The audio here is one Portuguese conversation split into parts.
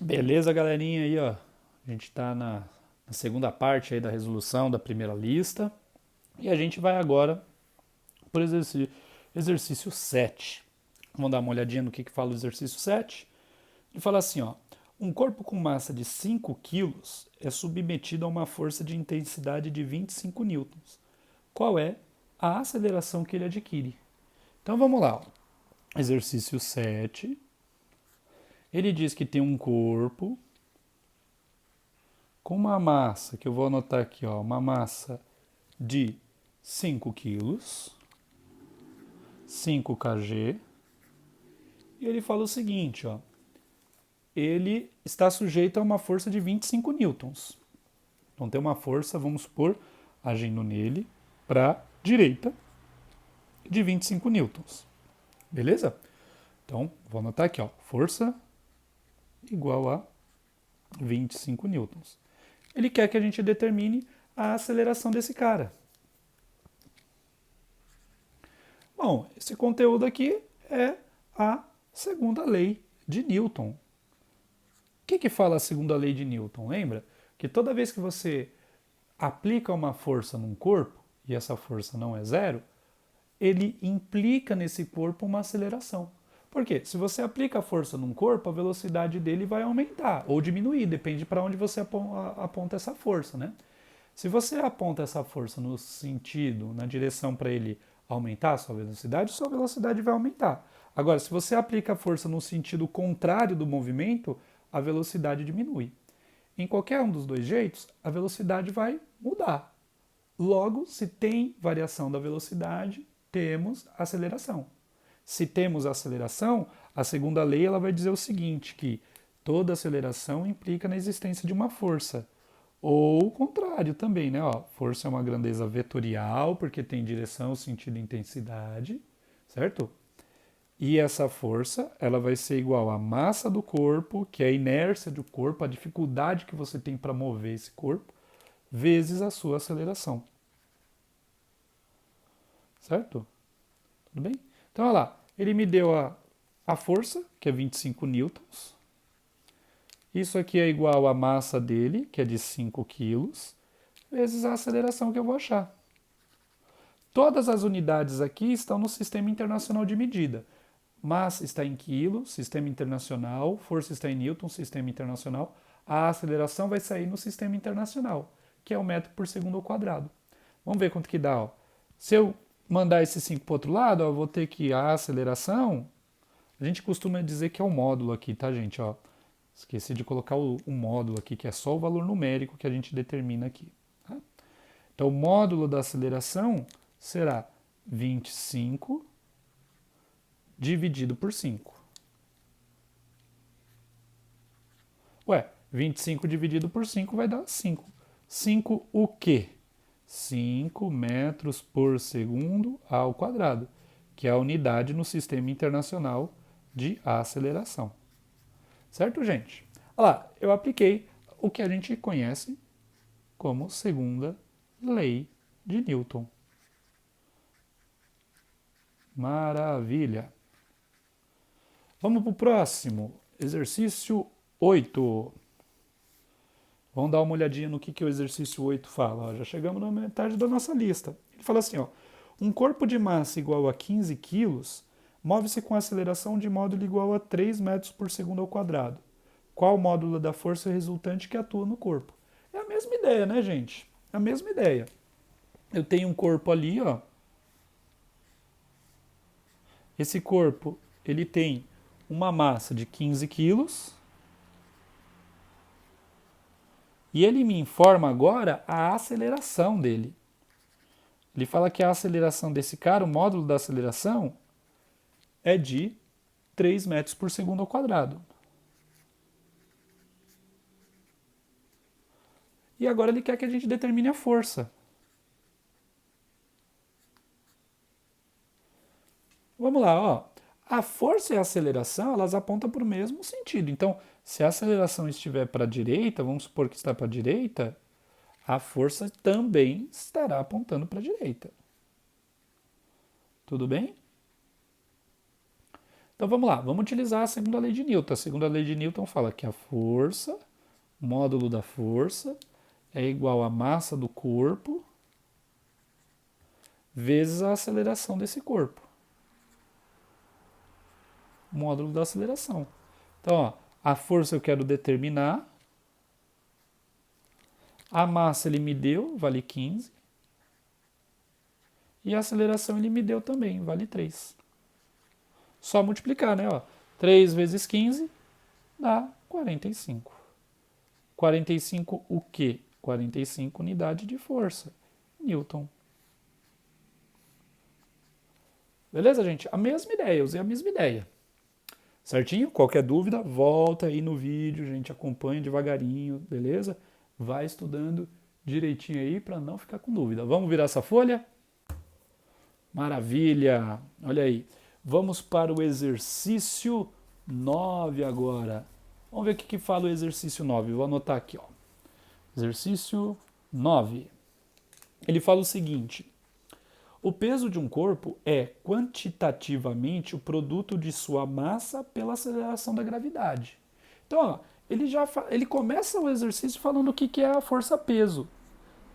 Beleza, galerinha aí, ó. A gente está na segunda parte aí da resolução da primeira lista. E a gente vai agora por exercício 7. Vamos dar uma olhadinha no que fala o exercício 7. Ele fala assim, ó. Um corpo com massa de 5 quilos é submetido a uma força de intensidade de 25 newtons. Qual é a aceleração que ele adquire? Então vamos lá. Ó. Exercício 7. Ele diz que tem um corpo com uma massa, que eu vou anotar aqui, ó, uma massa de 5 quilos, 5 kg, e ele fala o seguinte, ó, ele está sujeito a uma força de 25 newtons. Então tem uma força, vamos supor, agindo nele para a direita de 25 newtons. Beleza? Então, vou anotar aqui, ó, força igual a 25 newtons. Ele quer que a gente determine a aceleração desse cara. Bom, esse conteúdo aqui é a segunda lei de Newton. O que fala a segunda lei de Newton? Lembra que toda vez que você aplica uma força num corpo, e essa força não é zero, ele implica nesse corpo uma aceleração. Por quê? Se você aplica a força num corpo, a velocidade dele vai aumentar ou diminuir, depende para onde você aponta essa força, né? Se você aponta essa força no sentido, na direção para ele aumentar a sua velocidade vai aumentar. Agora, se você aplica a força no sentido contrário do movimento, a velocidade diminui. Em qualquer um dos dois jeitos, a velocidade vai mudar. Logo, se tem variação da velocidade, temos aceleração. Se temos aceleração, a segunda lei ela vai dizer o seguinte, que toda aceleração implica na existência de uma força. Ou o contrário também, né? Ó, força é uma grandeza vetorial, porque tem direção, sentido e intensidade, certo? E essa força, ela vai ser igual à massa do corpo, que é a inércia do corpo, a dificuldade que você tem para mover esse corpo, vezes a sua aceleração. Certo? Tudo bem? Então, olha lá. Ele me deu a força, que é 25 newtons. Isso aqui é igual à massa dele, que é de 5 quilos, vezes a aceleração que eu vou achar. Todas as unidades aqui estão no Sistema Internacional de Medida. Massa está em quilo, Sistema Internacional, força está em newton, Sistema Internacional. A aceleração vai sair no Sistema Internacional, que é o metro por segundo ao quadrado. Vamos ver quanto que dá. Ó. Se eu mandar esse 5 para o outro lado, ó, eu vou ter que a aceleração, a gente costuma dizer que é o módulo aqui, tá, gente? Ó, esqueci de colocar o módulo aqui, que é só o valor numérico que a gente determina aqui. Tá? Então, o módulo da aceleração será 25 dividido por 5. Ué, 25 dividido por 5 vai dar 5. 5 o quê? 5 metros por segundo ao quadrado, que é a unidade no Sistema Internacional de Aceleração. Certo, gente? Olha lá, eu apliquei o que a gente conhece como segunda lei de Newton. Maravilha! Vamos para o próximo, exercício 8. Vamos dar uma olhadinha no que o exercício 8 fala. Ó, já chegamos na metade da nossa lista. Ele fala assim, ó, um corpo de massa igual a 15 quilos move-se com aceleração de módulo igual a 3 metros por segundo ao quadrado. Qual o módulo da força resultante que atua no corpo? É a mesma ideia, né, gente? É a mesma ideia. Eu tenho um corpo ali, ó. Esse corpo, ele tem uma massa de 15 quilos. E ele me informa agora a aceleração dele. Ele fala que a aceleração desse cara, o módulo da aceleração, é de 3 metros por segundo ao quadrado. E agora ele quer que a gente determine a força. Vamos lá, ó. A força e a aceleração, elas apontam para o mesmo sentido. Então, se a aceleração estiver para a direita, vamos supor que está para a direita, a força também estará apontando para a direita. Tudo bem? Então vamos lá, vamos utilizar a segunda lei de Newton. A segunda lei de Newton fala que a força, módulo da força, é igual à massa do corpo vezes a aceleração desse corpo. Módulo da aceleração. Então, ó, a força eu quero determinar. A massa ele me deu, vale 15. E a aceleração ele me deu também, vale 3. Só multiplicar, né? Ó, 3 vezes 15 dá 45. 45 o quê? 45 unidade de força. Newton. Beleza, gente? A mesma ideia, eu usei a mesma ideia. Certinho? Qualquer dúvida, volta aí no vídeo, gente, acompanha devagarinho, beleza? Vai estudando direitinho aí para não ficar com dúvida. Vamos virar essa folha? Maravilha! Olha aí. Vamos para o exercício 9 agora. Vamos ver o que fala o exercício 9. Vou anotar aqui, ó. Exercício 9. Ele fala o seguinte: o peso de um corpo é quantitativamente o produto de sua massa pela aceleração da gravidade. Então, ó, ele começa o exercício falando o que é a força-peso.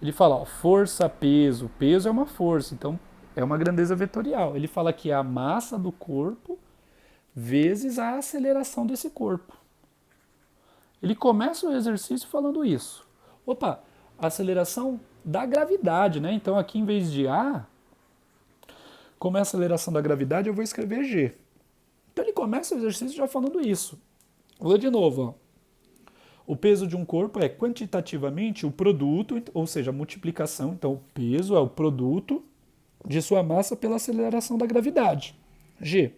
Ele fala, ó, força-peso. Peso é uma força, então é uma grandeza vetorial. Ele fala que é a massa do corpo vezes a aceleração desse corpo. Ele começa o exercício falando isso. Opa, aceleração da gravidade, né? Então aqui em vez de A, como é a aceleração da gravidade, eu vou escrever G. Então ele começa o exercício já falando isso. Vou ler de novo, ó. O peso de um corpo é quantitativamente o produto, ou seja, a multiplicação. Então, o peso é o produto de sua massa pela aceleração da gravidade. G.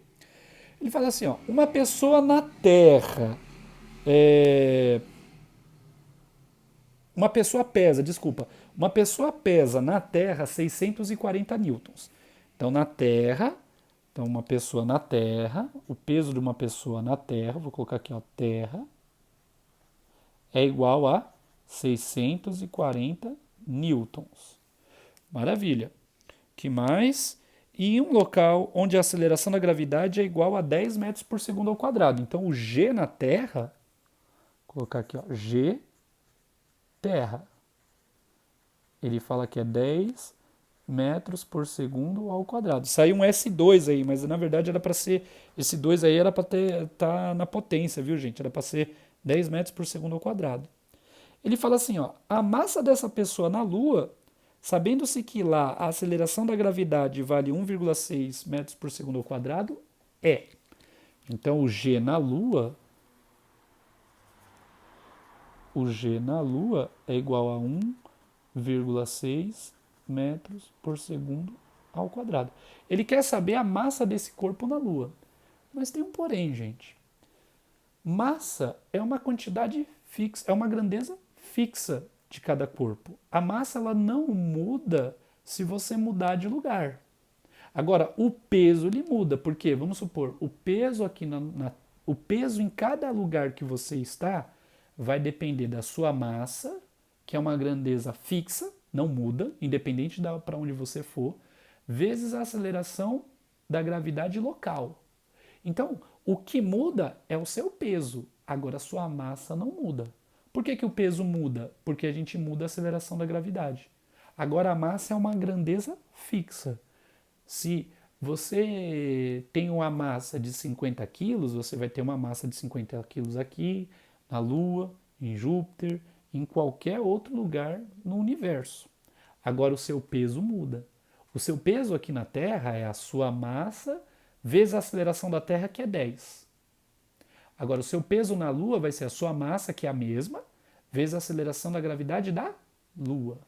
Ele fala assim, ó, uma pessoa na Terra, uma pessoa pesa na Terra 640 newtons. Então, na Terra, uma pessoa na Terra, o peso de uma pessoa na Terra, vou colocar aqui, ó, Terra, é igual a 640 newtons. Maravilha. Que mais? E um local onde a aceleração da gravidade é igual a 10 metros por segundo ao quadrado. Então, o G na Terra, vou colocar aqui, ó, G, Terra. Ele fala que é 10 metros por segundo ao quadrado. Saiu um S2 aí, mas na verdade era para ser, esse 2 aí era para tá na potência, viu, gente? Era para ser 10 metros por segundo ao quadrado. Ele fala assim, ó, a massa dessa pessoa na Lua, sabendo-se que lá a aceleração da gravidade vale 1,6 metros por segundo ao quadrado, é. Então o G na Lua é igual a 1,6 metros por segundo ao quadrado. Ele quer saber a massa desse corpo na Lua. Mas tem um porém, gente. Massa é uma quantidade fixa, é uma grandeza fixa de cada corpo. A massa ela não muda se você mudar de lugar. Agora, o peso ele muda, porque vamos supor, o peso aqui o peso em cada lugar que você está vai depender da sua massa, que é uma grandeza fixa, não muda, independente para onde você for, vezes a aceleração da gravidade local. Então, o que muda é o seu peso, agora a sua massa não muda. Por que o peso muda? Porque a gente muda a aceleração da gravidade. Agora a massa é uma grandeza fixa. Se você tem uma massa de 50 quilos, você vai ter uma massa de 50 quilos aqui, na Lua, em Júpiter, em qualquer outro lugar no universo. Agora o seu peso muda. O seu peso aqui na Terra é a sua massa vezes a aceleração da Terra, que é 10. Agora o seu peso na Lua vai ser a sua massa, que é a mesma, vezes a aceleração da gravidade da Lua.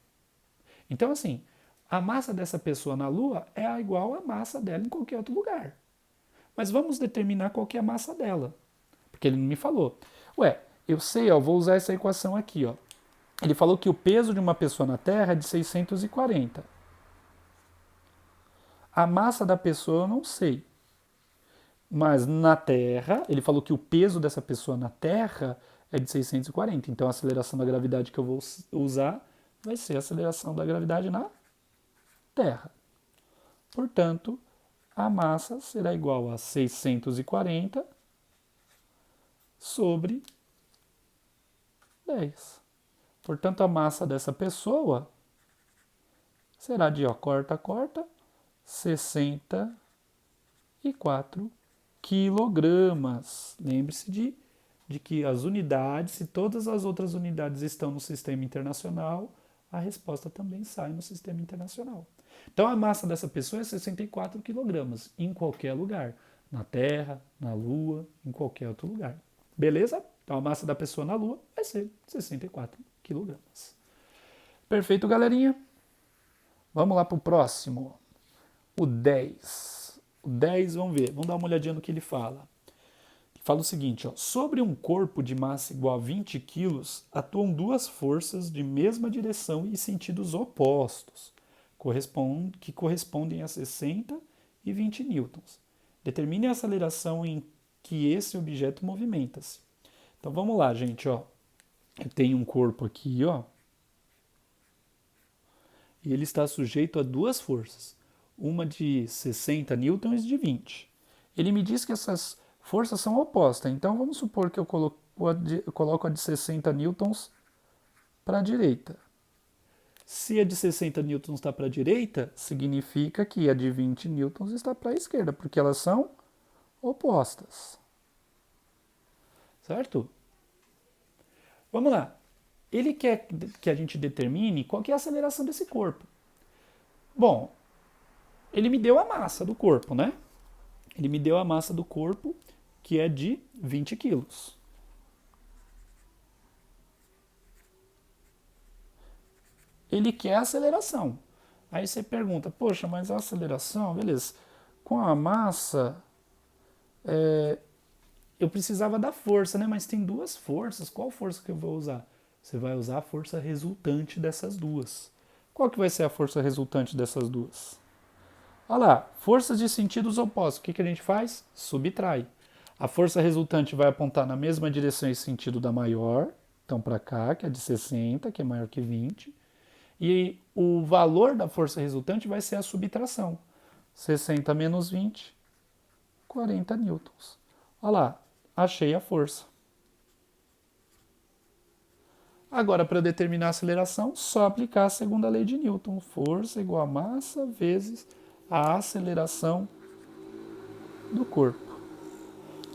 Então, assim, a massa dessa pessoa na Lua é igual à massa dela em qualquer outro lugar. Mas vamos determinar qual que é a massa dela. Porque ele não me falou. Ué, eu sei, ó, vou usar essa equação aqui, ó. Ele falou que o peso de uma pessoa na Terra é de 640. A massa da pessoa eu não sei. Mas na Terra, ele falou que o peso dessa pessoa na Terra é de 640. Então a aceleração da gravidade que eu vou usar vai ser a aceleração da gravidade na Terra. Portanto, a massa será igual a 640 sobre 10. Portanto, a massa dessa pessoa será de, ó, corta, 64 quilogramas. Lembre-se de que as unidades, se todas as outras unidades estão no sistema internacional, a resposta também sai no sistema internacional. Então a massa dessa pessoa é 64 quilogramas, em qualquer lugar. Na Terra, na Lua, em qualquer outro lugar. Beleza? Então a massa da pessoa na Lua vai ser 64 quilogramas. Perfeito, galerinha? Vamos lá para o próximo. O 10. O 10, vamos ver. Vamos dar uma olhadinha no que ele fala. Ele fala o seguinte, ó, sobre um corpo de massa igual a 20 quilos, atuam duas forças de mesma direção e sentidos opostos, que correspondem a 60 e 20 newtons. Determine a aceleração em que esse objeto movimenta-se. Então vamos lá, gente, ó. Eu tenho um corpo aqui, ó. E ele está sujeito a duas forças, uma de 60 newtons e de 20. Ele me diz que essas forças são opostas, então vamos supor que eu coloco a de 60 newtons para a direita. Se a de 60 newtons está para a direita, significa que a de 20 newtons está para a esquerda, porque elas são opostas. Certo? Vamos lá. Ele quer que a gente determine qual que é a aceleração desse corpo. Bom, ele me deu a massa do corpo, né? Ele me deu a massa do corpo, que é de 20 quilos. Ele quer a aceleração. Aí você pergunta, poxa, mas a aceleração, beleza. Com a massa, eu precisava da força, né? Mas tem duas forças. Qual força que eu vou usar? Você vai usar a força resultante dessas duas. Qual que vai ser a força resultante dessas duas? Olha lá, forças de sentidos opostos. O que a gente faz? Subtrai. A força resultante vai apontar na mesma direção e sentido da maior, então para cá, que é de 60, que é maior que 20. E o valor da força resultante vai ser a subtração. 60 menos 20, 40 newtons. Olha lá, achei a força. Agora, para determinar a aceleração, só aplicar a segunda lei de Newton. Força igual a massa vezes a aceleração do corpo.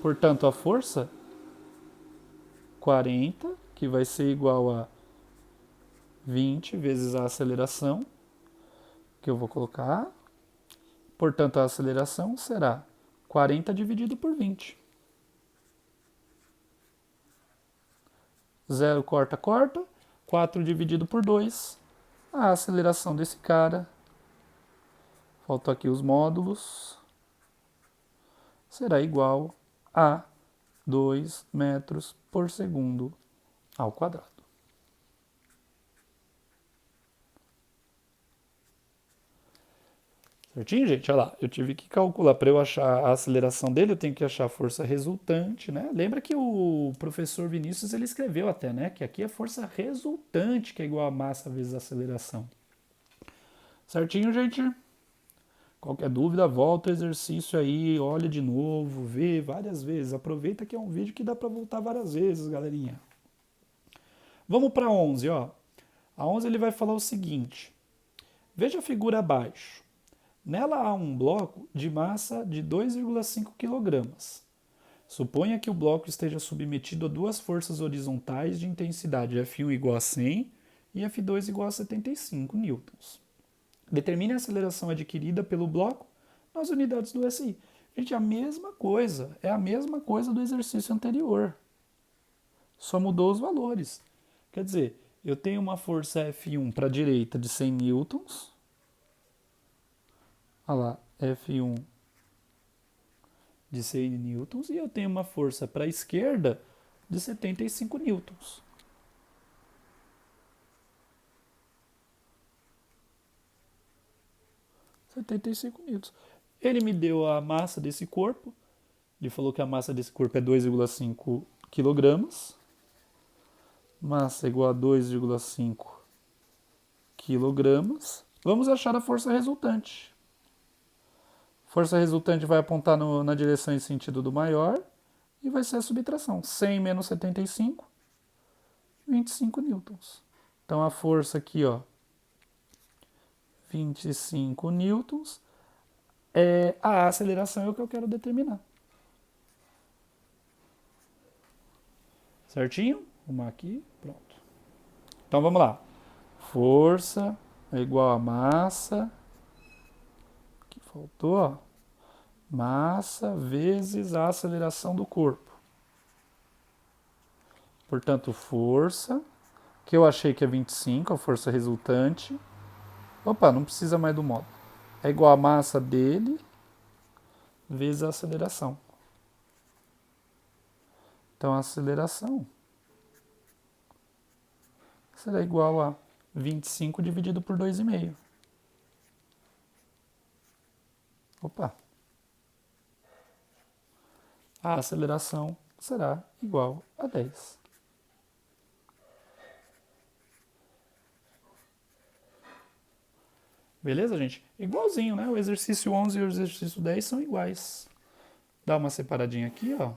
Portanto, a força, 40, que vai ser igual a 20 vezes a aceleração, que eu vou colocar. Portanto, a aceleração será 40 dividido por 20. 0 corta, 4 dividido por 2. A aceleração desse cara, faltam aqui os módulos, será igual a 2 metros por segundo ao quadrado. Certinho, gente? Olha lá, eu tive que calcular. Para eu achar a aceleração dele, eu tenho que achar a força resultante, né? Lembra que o professor Vinícius, ele escreveu até, né? Que aqui é força resultante, que é igual a massa vezes a aceleração. Certinho, gente? Qualquer dúvida, volta o exercício aí, olha de novo, vê várias vezes. Aproveita que é um vídeo que dá para voltar várias vezes, galerinha. Vamos para 11, ó. A 11 ele vai falar o seguinte. Veja a figura abaixo. Nela há um bloco de massa de 2,5 kg. Suponha que o bloco esteja submetido a duas forças horizontais de intensidade F1 igual a 100 e F2 igual a 75 newtons. Determine a aceleração adquirida pelo bloco nas unidades do SI. Gente, é a mesma coisa do exercício anterior. Só mudou os valores. Quer dizer, eu tenho uma força F1 para a direita de 100 newtons. Olha lá, F1 de 100 newtons e eu tenho uma força para a esquerda de 75 newtons. Ele me deu a massa desse corpo. Ele falou que a massa desse corpo é 2,5 kg. Massa igual a 2,5 kg. Vamos achar a força resultante. Força resultante vai apontar na direção e sentido do maior e vai ser a subtração. 100 menos 75, 25 newtons. Então a força aqui, ó, 25 newtons, a aceleração é o que eu quero determinar. Certinho? Vamos aqui, pronto. Então vamos lá. Força é igual a massa, que faltou, ó, massa vezes a aceleração do corpo. Portanto, força, que eu achei que é 25, a força resultante. Opa, não precisa mais do módulo. É igual a massa dele vezes a aceleração. Então, a aceleração será igual a 25 dividido por 2,5. Opa! A aceleração será igual a 10. Beleza, gente? Igualzinho, né? O exercício 11 e o exercício 10 são iguais. Dá uma separadinha aqui, ó.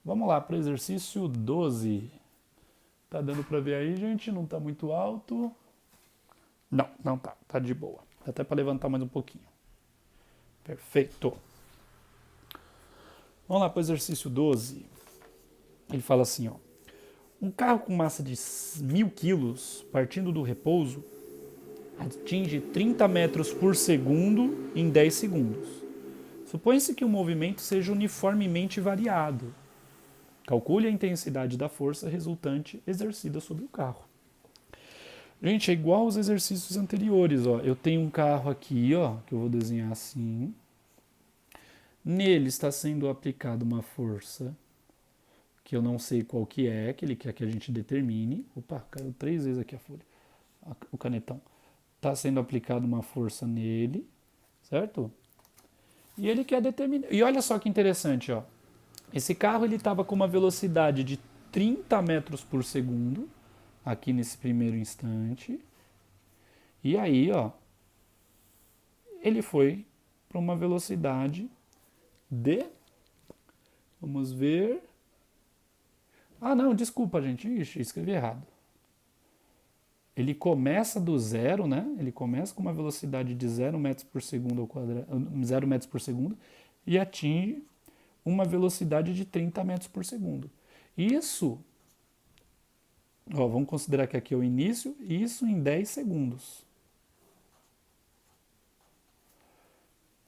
Vamos lá para o exercício 12. Tá dando para ver aí, gente? Não tá muito alto. Não, não tá. Tá de boa. Dá até para levantar mais um pouquinho. Perfeito. Vamos lá para o exercício 12. Ele fala assim, ó. Um carro com massa de 1.000 quilos, partindo do repouso, atinge 30 metros por segundo em 10 segundos. Supõe-se que o movimento seja uniformemente variado. Calcule a intensidade da força resultante exercida sobre o carro. Gente, é igual aos exercícios anteriores, ó. Eu tenho um carro aqui, ó, que eu vou desenhar assim. Nele está sendo aplicada uma força que eu não sei qual que ele quer que a gente determine. Opa, caiu 3 vezes aqui a folha, o canetão. Está sendo aplicada uma força nele, certo? E ele quer determinar. E olha só que interessante, ó. Esse carro ele estava com uma velocidade de 30 metros por segundo, aqui nesse primeiro instante. E aí, ó, ele foi para uma velocidade de... Vamos ver... Ah, não, desculpa, gente. Ixi, escrevi errado. Ele começa do zero, né? Ele começa com uma velocidade de 0 metros por segundo ao quadrado, 0 metros por segundo e atinge uma velocidade de 30 metros por segundo. Isso, ó, vamos considerar que aqui é o início, isso em 10 segundos.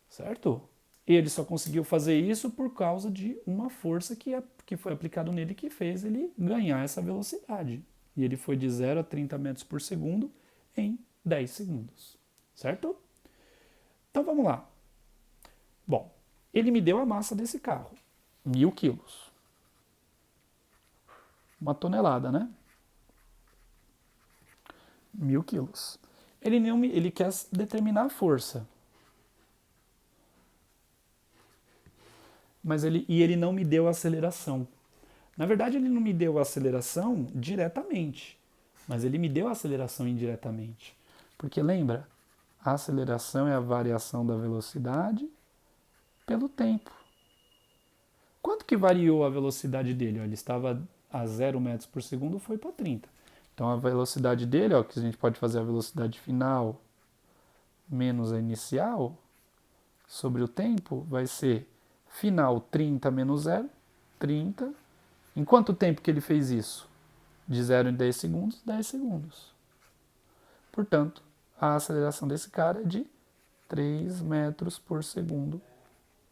Certo? E ele só conseguiu fazer isso por causa de uma força que foi aplicada nele que fez ele ganhar essa velocidade. E ele foi de 0 a 30 metros por segundo em 10 segundos. Certo? Então vamos lá. Bom, ele me deu a massa desse carro. 1.000 quilos. Uma tonelada, né? 1.000 quilos. Ele quer determinar a força. Ele não me deu a aceleração. Na verdade, ele não me deu a aceleração diretamente, mas ele me deu a aceleração indiretamente. Porque lembra, a aceleração é a variação da velocidade pelo tempo. Quanto que variou a velocidade dele? Ó, ele estava a 0 metros por segundo, foi para 30. Então a velocidade dele, ó, que a gente pode fazer a velocidade final menos a inicial, sobre o tempo, vai ser final 30 menos 0, 30. Em quanto tempo que ele fez isso? De 0 em 10 segundos, 10 segundos. Portanto, a aceleração desse cara é de 3 metros por segundo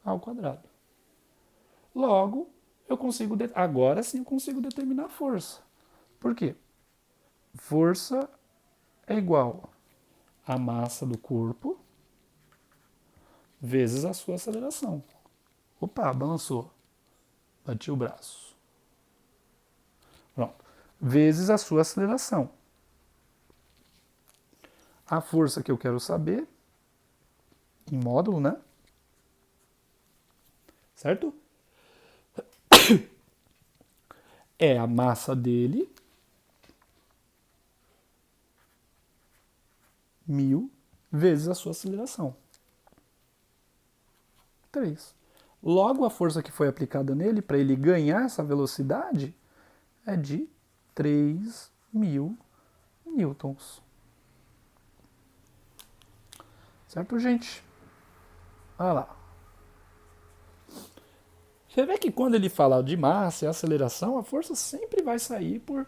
ao quadrado. Logo, agora sim eu consigo determinar a força. Por quê? Força é igual a massa do corpo vezes a sua aceleração. Opa, balançou. Bati o braço. Pronto. Vezes a sua aceleração. A força que eu quero saber, em módulo, né? Certo? É a massa dele, 1.000, vezes a sua aceleração. 3. Logo, a força que foi aplicada nele para ele ganhar essa velocidade é de 3.000 newtons. Certo, gente? Olha lá. Você vê que quando ele fala de massa e aceleração, a força sempre vai sair por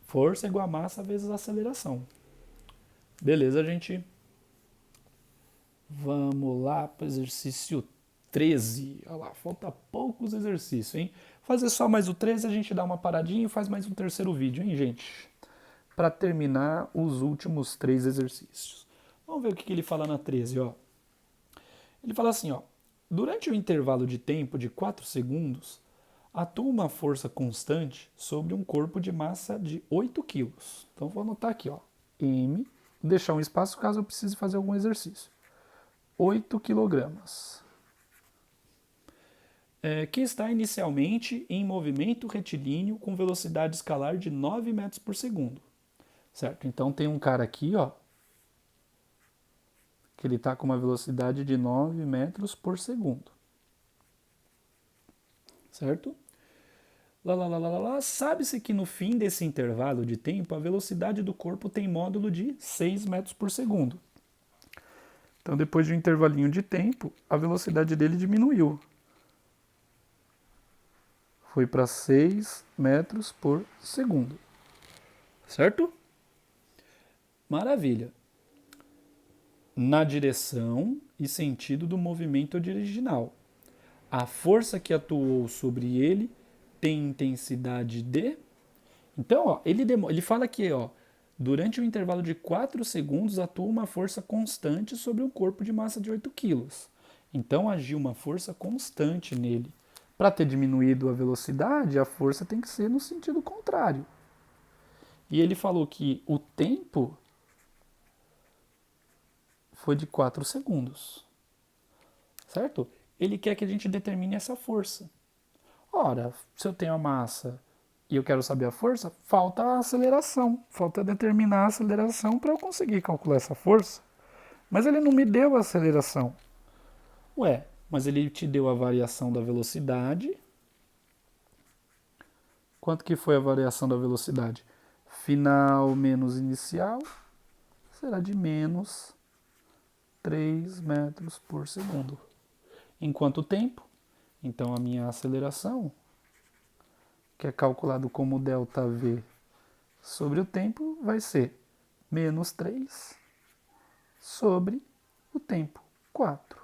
força igual a massa vezes a aceleração. Beleza, gente? Vamos lá para o exercício 13. Olha lá, falta poucos exercícios, hein? Fazer só mais o 13, a gente dá uma paradinha e faz mais um terceiro vídeo, hein, gente? Para terminar os últimos 3 exercícios. Vamos ver o que ele fala na 13, ó. Ele fala assim, ó. Durante o intervalo de tempo de 4 segundos, atua uma força constante sobre um corpo de massa de 8 kg. Então vou anotar aqui, ó. M, vou deixar um espaço caso eu precise fazer algum exercício. 8 kg. Que está inicialmente em movimento retilíneo com velocidade escalar de 9 metros por segundo. Certo? Então tem um cara aqui, ó, que ele está com uma velocidade de 9 metros por segundo. Certo? Sabe-se que no fim desse intervalo de tempo, a velocidade do corpo tem módulo de 6 metros por segundo. Então, depois de um intervalinho de tempo, a velocidade dele diminuiu. Foi para 6 metros por segundo. Certo? Maravilha. Na direção e sentido do movimento original. A força que atuou sobre ele tem intensidade de... Então, ó, ele fala que, ó, durante um intervalo de 4 segundos atua uma força constante sobre um corpo de massa de 8 kg. Então, agiu uma força constante nele. Para ter diminuído a velocidade, a força tem que ser no sentido contrário. E ele falou que o tempo foi de 4 segundos. Certo? Ele quer que a gente determine essa força. Ora, se eu tenho a massa e eu quero saber a força, falta a aceleração. Falta determinar a aceleração para eu conseguir calcular essa força. Mas ele não me deu a aceleração. Ué, mas ele te deu a variação da velocidade. Quanto que foi a variação da velocidade? Final menos inicial será de menos 3 metros por segundo. Em quanto tempo? Então a minha aceleração, que é calculado como ΔV sobre o tempo, vai ser menos 3 sobre o tempo, 4.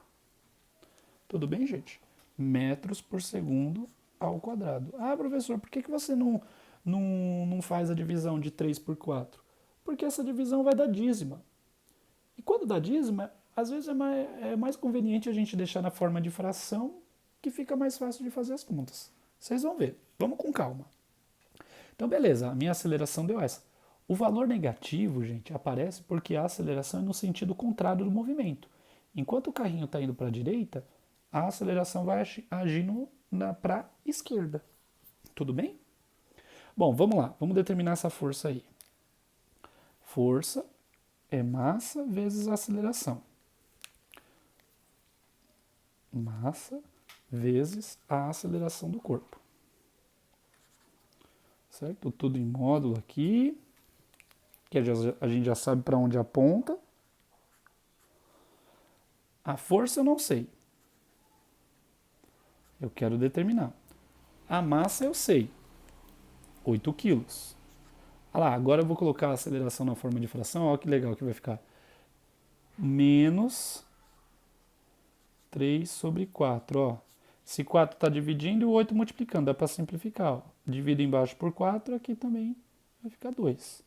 Tudo bem, gente? Metros por segundo ao quadrado. Ah, professor, por que você não faz a divisão de 3 por 4? Porque essa divisão vai dar dízima. E quando dá dízima, às vezes é mais conveniente a gente deixar na forma de fração, que fica mais fácil de fazer as contas. Vocês vão ver. Vamos com calma. Então, beleza, a minha aceleração deu essa. O valor negativo, gente, aparece porque a aceleração é no sentido contrário do movimento. Enquanto o carrinho está indo para a direita, a aceleração vai agindo para a esquerda. Tudo bem? Bom, vamos lá. Vamos determinar essa força aí. Força é massa vezes aceleração. Massa vezes a aceleração do corpo. Certo? Tudo em módulo aqui, que a gente já sabe para onde aponta. A força eu não sei. Eu quero determinar. A massa eu sei. 8 quilos. Olha lá, agora eu vou colocar a aceleração na forma de fração. Olha que legal que vai ficar. Menos 3 sobre 4. Ó. Se 4 está dividindo e o 8 multiplicando, dá para simplificar. Ó. Divido embaixo por 4, aqui também vai ficar 2.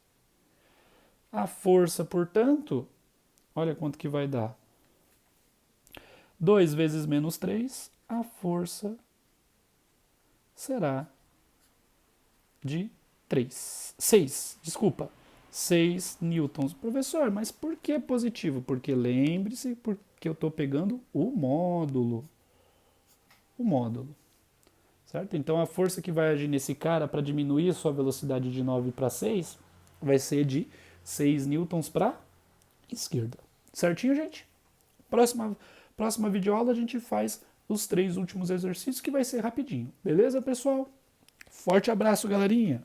A força, portanto, olha quanto que vai dar. 2 vezes menos 3, a força será de 6 newtons. Professor, mas por que positivo? Porque lembre-se, porque eu estou pegando o módulo. O módulo. Certo? Então a força que vai agir nesse cara para diminuir a sua velocidade de 9 para 6 vai ser de 6 newtons para a esquerda. Certinho, gente? Próxima videoaula a gente faz os 3 últimos exercícios, que vai ser rapidinho. Beleza, pessoal? Forte abraço, galerinha!